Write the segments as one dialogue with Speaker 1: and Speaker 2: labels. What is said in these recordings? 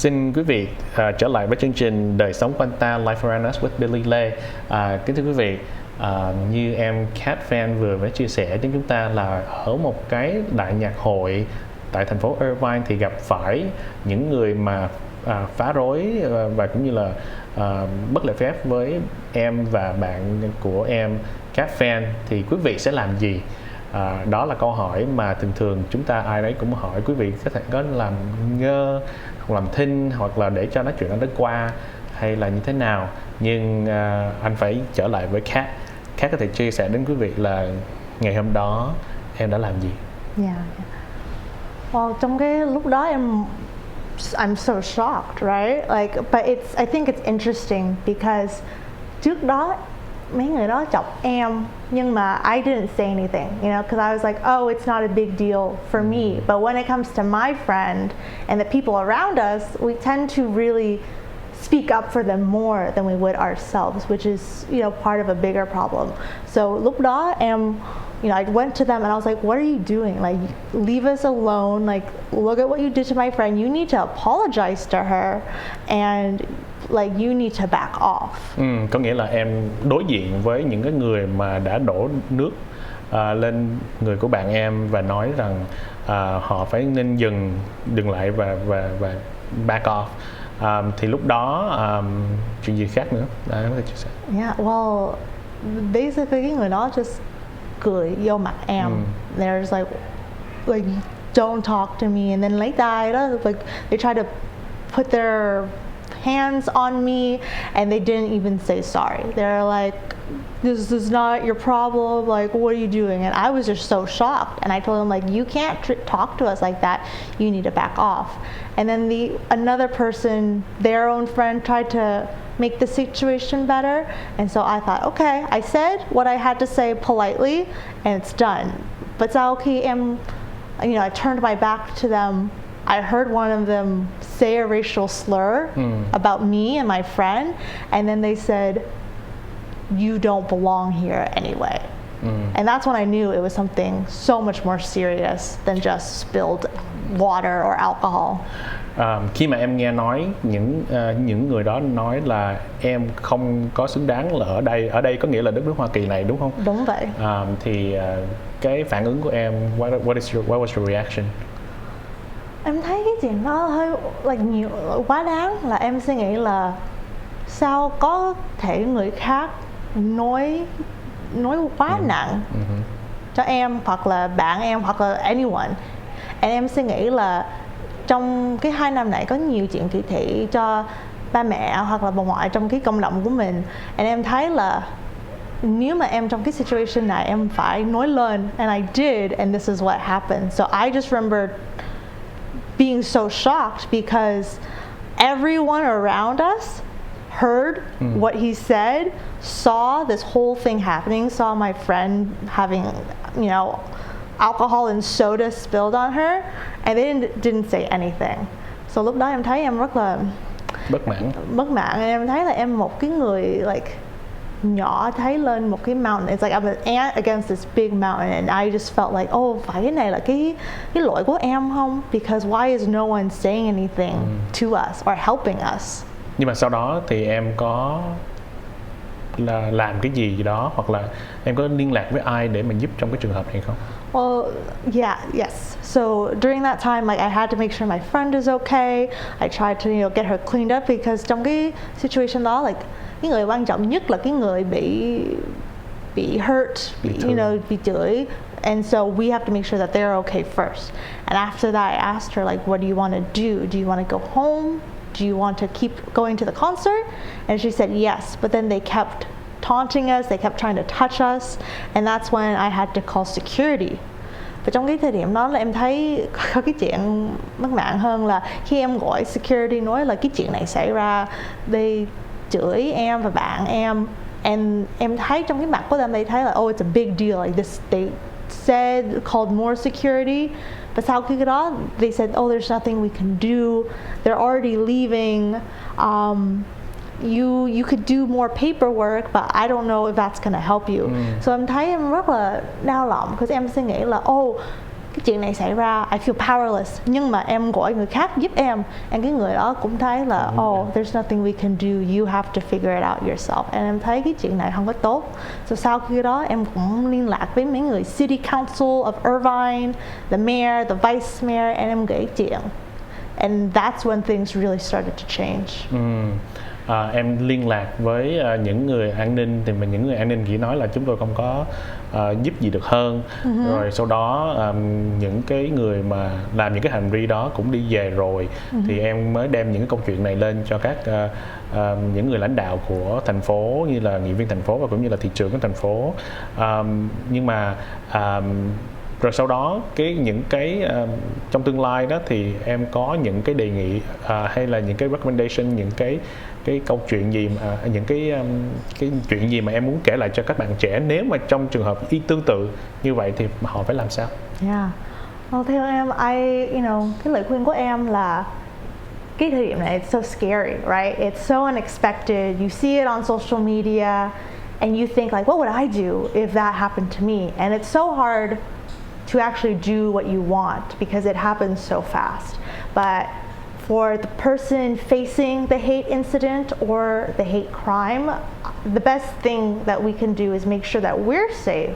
Speaker 1: Xin quý vị trở lại với chương trình Đời sống QuanhTa Life Around Us with Billy Lê. Kính thưa quý vị, như em Cat Fan vừa mới chia sẻ đến chúng ta là ở một cái đại nhạc hội tại thành phố Irvine thì gặp phải những người mà phá rối và cũng như là bất lễ phép với em và bạn của em Cat Fan, thì quý vị sẽ làm gì? Đó là câu hỏi mà thường chúng ta ai đấy cũng hỏi. Quý vị có thể có làm ngơ hoặc làm thinh hoặc là để cho nói chuyện đó qua hay là như thế nào, nhưng anh phải trở lại với Cat. Cat có thể chia sẻ đến quý vị là ngày hôm đó em đã làm gì?
Speaker 2: Well, trong cái lúc đó I'm so shocked, right? Like, but I think it's interesting because trước đó mấy người đó chọc em nhưng mà I didn't say anything, you know, because I was like, oh, it's not a big deal for me. But when it comes to my friend and the people around us, we tend to really speak up for them more than we would ourselves, which is, you know, part of a bigger problem. So lúc đó em, you know, I went to them and I was like, what are you doing? Like, leave us alone. Like, look at what you did to my friend. You need to apologize to her and like you need to back off.
Speaker 1: Có nghĩa là em đối diện với những cái người mà đã đổ nước lên người của bạn em và nói rằng họ phải nên dừng lại và back off. Thì lúc đó chuyện gì khác nữa? Có thể chia sẻ.
Speaker 2: Yeah, well, basically cái người đó just cười vô mặt em. There's like don't talk to me, and then lấy tay đó, like they try to put their hands on me and they didn't even say sorry. They're like, this is not your problem, like what are you doing? And I was just so shocked, and I told them like, you can't talk to us like that, you need to back off. And then another person, their own friend, tried to make the situation better, and so I thought, okay, I said what I had to say politely and it's done. But sau khi em, you know, I turned my back to them, I heard one of them say a racial slur about me and my friend, and then they said, you don't belong here anyway. And that's when I knew it was something so much more serious than just spilled water or alcohol.
Speaker 1: Khi mà em nghe nói những người đó nói là em không có xứng đáng là ở đây có nghĩa là đất nước Hoa Kỳ này, đúng không?
Speaker 2: Đúng vậy.
Speaker 1: Thì cái phản ứng của em, what was your reaction?
Speaker 2: Em thấy cái chuyện đó hơi nhiều quá đáng, là em suy nghĩ là sao có thể người khác nói quá nặng cho em hoặc là bạn em hoặc là anyone. And em suy nghĩ là trong cái 2 năm này có nhiều chuyện kỳ thị cho ba mẹ hoặc là bà ngoại trong cái cộng đồng của mình. And em thấy là nếu mà em trong cái situation này em phải nói lên, and I did, and this is what happened. So I just remember being so shocked because everyone around us heard what he said, saw this whole thing happening, saw my friend having, you know, alcohol and soda spilled on her, and they didn't say anything. So lúc đó em thấy em rất là bất mãn. Em thấy là em một cái người like nhỏ thấy lên một cái mountain. It's like I'm an ant against this big mountain, and I just felt like, oh, phải cái này là cái lỗi của em không? Because why is no one saying anything to us or helping us?
Speaker 1: Nhưng mà sau đó thì em có là làm cái gì đó hoặc là em có liên lạc với ai để mà giúp trong cái trường hợp này không?
Speaker 2: Well, yes. So during that time, like I had to make sure my friend is okay. I tried to, you know, get her cleaned up because trong cái situation đó, like cái người quan trọng nhất là cái người bị hurt, you know, bị chửi. And so we have to make sure that they're okay first. And after that, I asked her like, what do you want to do? Do you want to go home? Do you want to keep going to the concert? And she said yes, but then they kept taunting us, they kept trying to touch us, and that's when I had to call security. Và trong cái thời điểm đó là em thấy có cái chuyện mất mạng hơn là khi em gọi security nói là cái chuyện này xảy ra, they chửi em và bạn em, and em thấy trong cái mặt của them, they thấy là oh, it's a big deal, like this, they said, called more security. But sau khi cái đó, they said, oh, there's nothing we can do. They're already leaving. You could do more paperwork, but I don't know if that's gonna help you. So em thấy em rất là đau lòng, because em suy nghĩ là oh, cái chuyện này xảy ra, I feel powerless, nhưng mà em gọi người khác giúp em, and cái người đó cũng thấy là there's nothing we can do, you have to figure it out yourself, and em thấy cái chuyện này không có tốt. So sau khi đó em cũng liên lạc với mấy người City Council of Irvine, the mayor, the vice mayor, and em kể chuyện, and that's when things really started to change.
Speaker 1: Em liên lạc với những người an ninh, thì mà những người an ninh chỉ nói là chúng tôi không có giúp gì được hơn. Rồi sau đó những cái người mà làm những cái hành vi đó cũng đi về rồi, thì em mới đem những cái câu chuyện này lên cho các những người lãnh đạo của thành phố, như là nghị viên thành phố và cũng như là thị trưởng của thành phố. Nhưng mà rồi sau đó những cái trong tương lai đó thì em có những cái đề nghị hay là những cái recommendation, những cái câu chuyện gì mà những cái chuyện gì mà em muốn kể lại cho các bạn trẻ nếu mà trong trường hợp tương tự như vậy thì họ phải làm sao?
Speaker 2: Theo em, cái lời khuyên của em là cái thời điểm này it's so scary, right? It's so unexpected. You see it on social media and you think like, what would I do if that happened to me? And it's so hard to actually do what you want because it happens so fast. But for the person facing the hate incident or the hate crime, the best thing that we can do is make sure that we're safe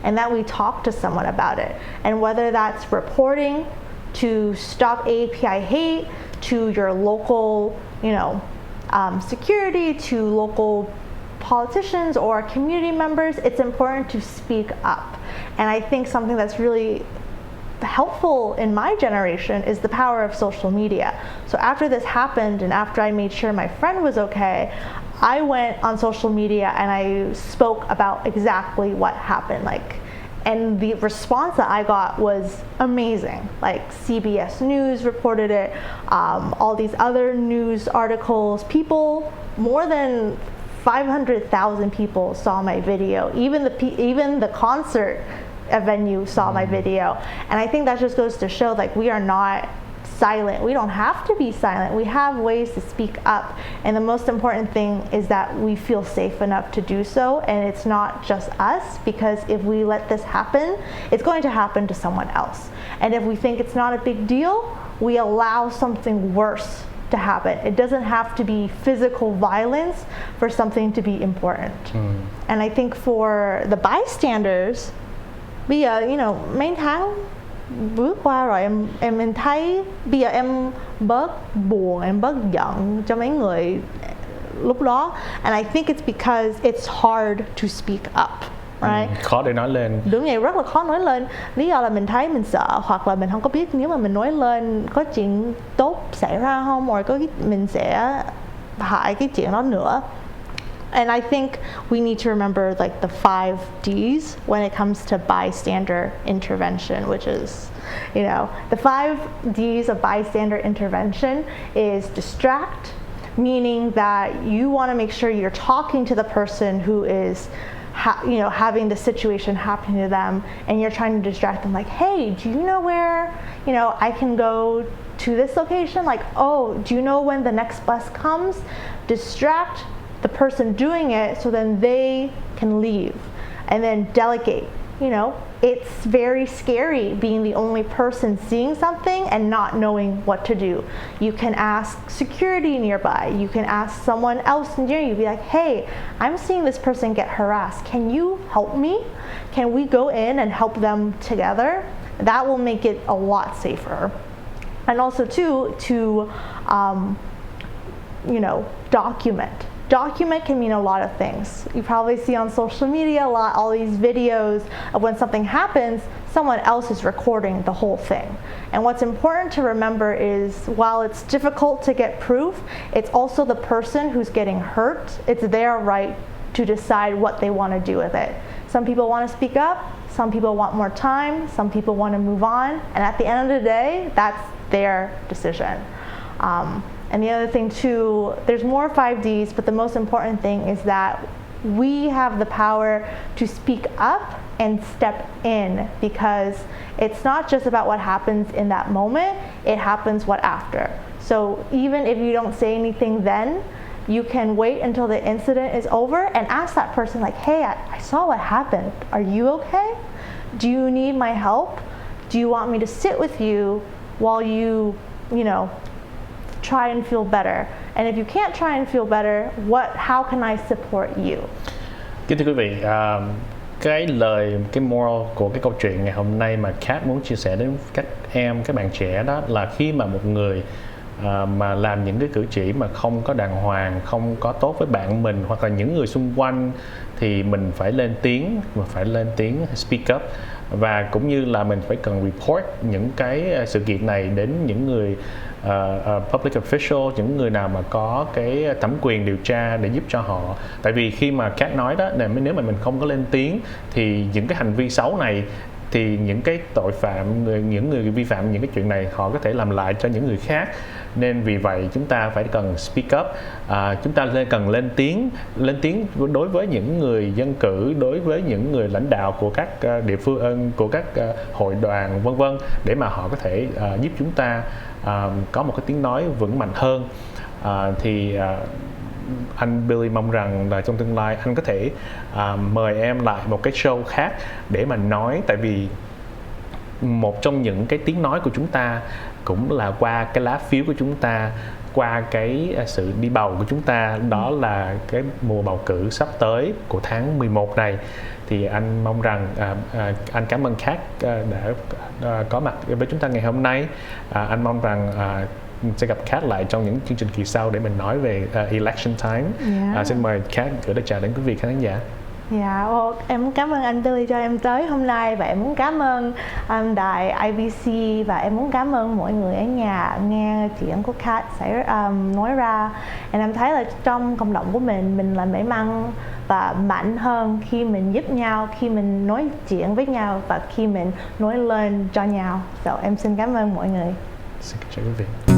Speaker 2: and that we talk to someone about it. And whether that's reporting to stop API hate, to your local, security, to local politicians or community members, it's important to speak up. And I think something that's really helpful in my generation is the power of social media. So after this happened and after I made sure my friend was okay, I went on social media and I spoke about exactly what happened. And the response that I got was amazing. Like CBS News reported it, all these other news articles, people, more than 500,000 people saw my video. Even the concert venue saw my video. And I think that just goes to show we are not silent. We don't have to be silent. We have ways to speak up. And the most important thing is that we feel safe enough to do so. And it's not just us, because if we let this happen, it's going to happen to someone else. And if we think it's not a big deal, we allow something worse to happen. It doesn't have to be physical violence for something to be important. And I think for the bystanders, bây giờ mấy tháng bước qua rồi em thấy bây giờ em bớt buồn, em bớt giận cho mấy người lúc đó. And I think it's because it's hard to speak up, right?
Speaker 1: Khó để nói lên.
Speaker 2: Đúng vậy, rất là khó nói lên. Lý do là mình thấy mình sợ, hoặc là mình không có biết nếu mà mình nói lên có chuyện tốt xảy ra không, hoặc mình sẽ hại cái chuyện đó nữa. And I think we need to remember the 5 Ds when it comes to bystander intervention, which is, the 5 Ds of bystander intervention is distract, meaning that you want to make sure you're talking to the person who is having the situation happening to them, and you're trying to distract them, hey, do you know where I can go to this location? Do you know when the next bus comes? Distract the person doing it so then they can leave, and then delegate. It's very scary being the only person seeing something and not knowing what to do. You can ask security nearby. You can ask someone else near you. Be like, hey, I'm seeing this person get harassed. Can you help me? Can we go in and help them together? That will make it a lot safer. And also too, to document. Document can mean a lot of things. You probably see on social media all these videos of when something happens, someone else is recording the whole thing. And what's important to remember is, while it's difficult to get proof, it's also the person who's getting hurt. It's their right to decide what they want to do with it. Some people want to speak up, some people want more time, some people want to move on, and at the end of the day, that's their decision. And the other thing too, there's more 5 Ds, but the most important thing is that we have the power to speak up and step in, because it's not just about what happens in that moment, it happens what after. So even if you don't say anything then, you can wait until the incident is over and ask that person hey, I saw what happened. Are you okay? Do you need my help? do you want me to sit with you while you know, try and feel better? And if you can't try and feel better, how can I support you?
Speaker 1: Kính thưa quý vị, cái moral của cái câu chuyện ngày hôm nay mà Kat muốn chia sẻ đến các bạn trẻ đó là khi mà một người mà làm những cái cử chỉ mà không có đàng hoàng, không có tốt với bạn mình hoặc là những người xung quanh thì mình phải lên tiếng, speak up, và cũng như là mình phải cần report những cái sự kiện này đến những người public official, những người nào mà có cái thẩm quyền điều tra để giúp cho họ. Tại vì khi mà Kat nói đó, nếu mà mình không có lên tiếng thì những cái hành vi xấu này, thì những cái tội phạm, những người vi phạm những cái chuyện này họ có thể làm lại cho những người khác. Nên vì vậy chúng ta phải cần speak up, chúng ta cần lên tiếng đối với những người dân cử, đối với những người lãnh đạo của các địa phương, của các hội đoàn vân vân, để mà họ có thể giúp chúng ta có một cái tiếng nói vững mạnh hơn. Anh Billy mong rằng là trong tương lai anh có thể mời em lại một cái show khác để mà nói, tại vì một trong những cái tiếng nói của chúng ta cũng là qua cái lá phiếu của chúng ta, qua cái sự đi bầu của chúng ta, đó là cái mùa bầu cử sắp tới của tháng 11 này. Thì anh mong rằng anh cảm ơn Kat đã có mặt với chúng ta ngày hôm nay. Anh mong rằng sẽ gặp Kat lại trong những chương trình kỳ sau để mình nói về election time. Xin mời Kat gửi lời chào đến quý vị khán giả.
Speaker 2: Dạ, em muốn cảm ơn anh Billy cho em tới hôm nay, và em muốn cảm ơn đài IBC, và em muốn cảm ơn mọi người ở nhà nghe chuyện của Kat sẽ nói ra. Em thấy là trong cộng đồng của mình là may mắn và mạnh hơn khi mình giúp nhau, khi mình nói chuyện với nhau và khi mình nói lên cho nhau. Em xin cảm ơn mọi người.
Speaker 1: Xin chào quý vị.